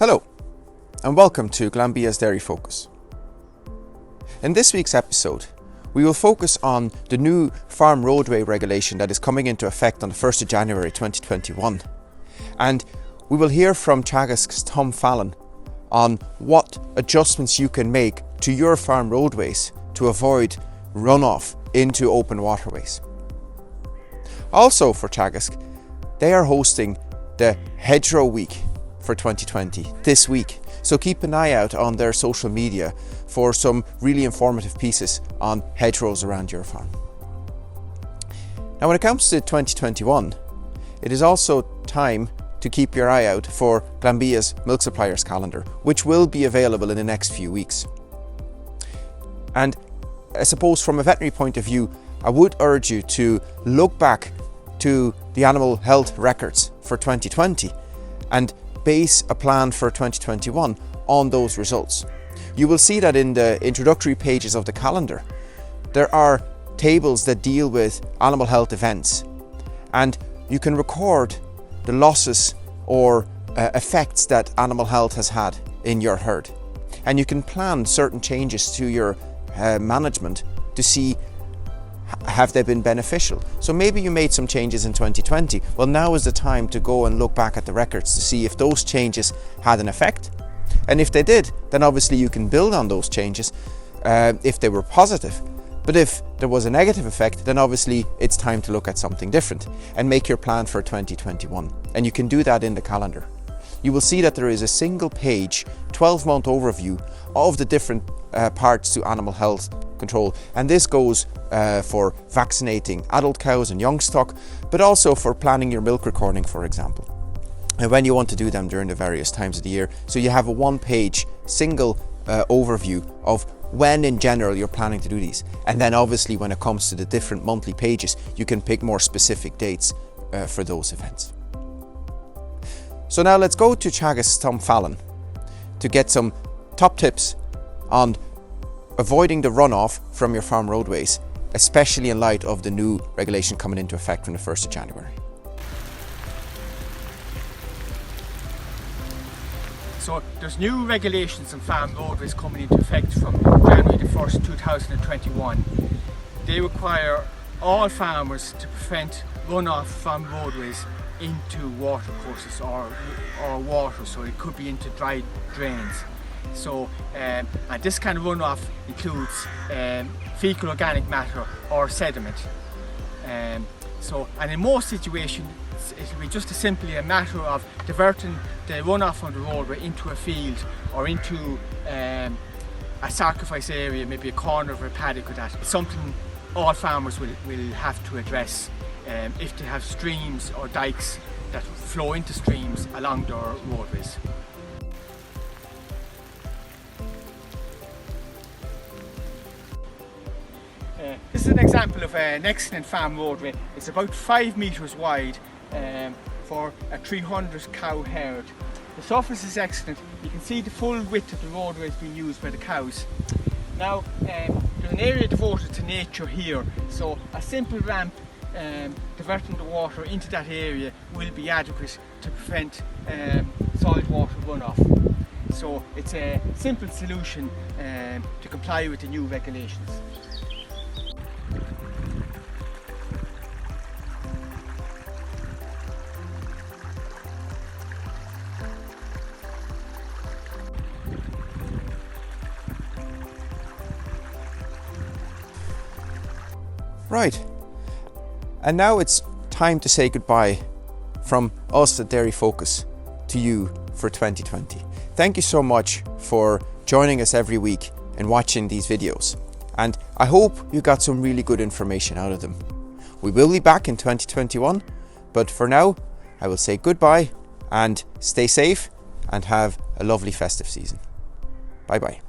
Hello, and welcome to Glambia's Dairy Focus. In this week's episode, we will focus on the new farm roadway regulation that is coming into effect on the 1st of January 2021. And we will hear from Teagasc's Tom Fallon on what adjustments you can make to your farm roadways to avoid runoff into open waterways. Also for Teagasc, they are hosting the Hedgerow Week for 2020 this week. So keep an eye out on their social media for some really informative pieces on hedgerows around your farm. Now when it comes to 2021, it is also time to keep your eye out for Glambia's milk suppliers calendar, which will be available in the next few weeks. And I suppose from a veterinary point of view, I would urge you to look back to the animal health records for 2020 and base a plan for 2021 on those results. You will see that in the introductory pages of the calendar, there are tables that deal with animal health events, and you can record the losses or effects that animal health has had in your herd. And you can plan certain changes to your management to see have they been beneficial. So maybe you made some changes in 2020. Well, now is the time to go and look back at the records to see if those changes had an effect. And if they did, then obviously you can build on those changes if they were positive. But if there was a negative effect, then obviously it's time to look at something different and make your plan for 2021. And you can do that in the calendar. You will see that there is a single page, 12-month overview of the different parts to animal health control. And this goes for vaccinating adult cows and young stock, but also for planning your milk recording, for example, and when you want to do them during the various times of the year. So you have a one-page single overview of when in general you're planning to do these. And then obviously when it comes to the different monthly pages, you can pick more specific dates for those events. So now let's go to Teagasc's Tom Fallon to get some top tips on avoiding the runoff from your farm roadways, especially in light of the new regulation coming into effect from the 1st of January. So there's new regulations on farm roadways coming into effect from January the 1st, 2021. They require all farmers to prevent runoff from roadways into water courses or water, so it could be into dry drains. So and this kind of runoff includes fecal organic matter or sediment. And in most situations it will be just simply a matter of diverting the runoff from the roadway into a field or into a sacrifice area, maybe a corner of a paddock or that. It's something all farmers will have to address if they have streams or dikes that flow into streams along their roadways. This is an example of an excellent farm roadway. It's about 5 metres wide for a 300 cow herd. The surface is excellent. You can see the full width of the roadway is being used by the cows. Now there's an area devoted to nature here, so a simple ramp diverting the water into that area will be adequate to prevent solid water runoff. So it's a simple solution to comply with the new regulations. Right, and now it's time to say goodbye from us at Dairy Focus to you for 2020. Thank you so much for joining us every week and watching these videos. And I hope you got some really good information out of them. We will be back in 2021, but for now, I will say goodbye and stay safe and have a lovely festive season. Bye bye.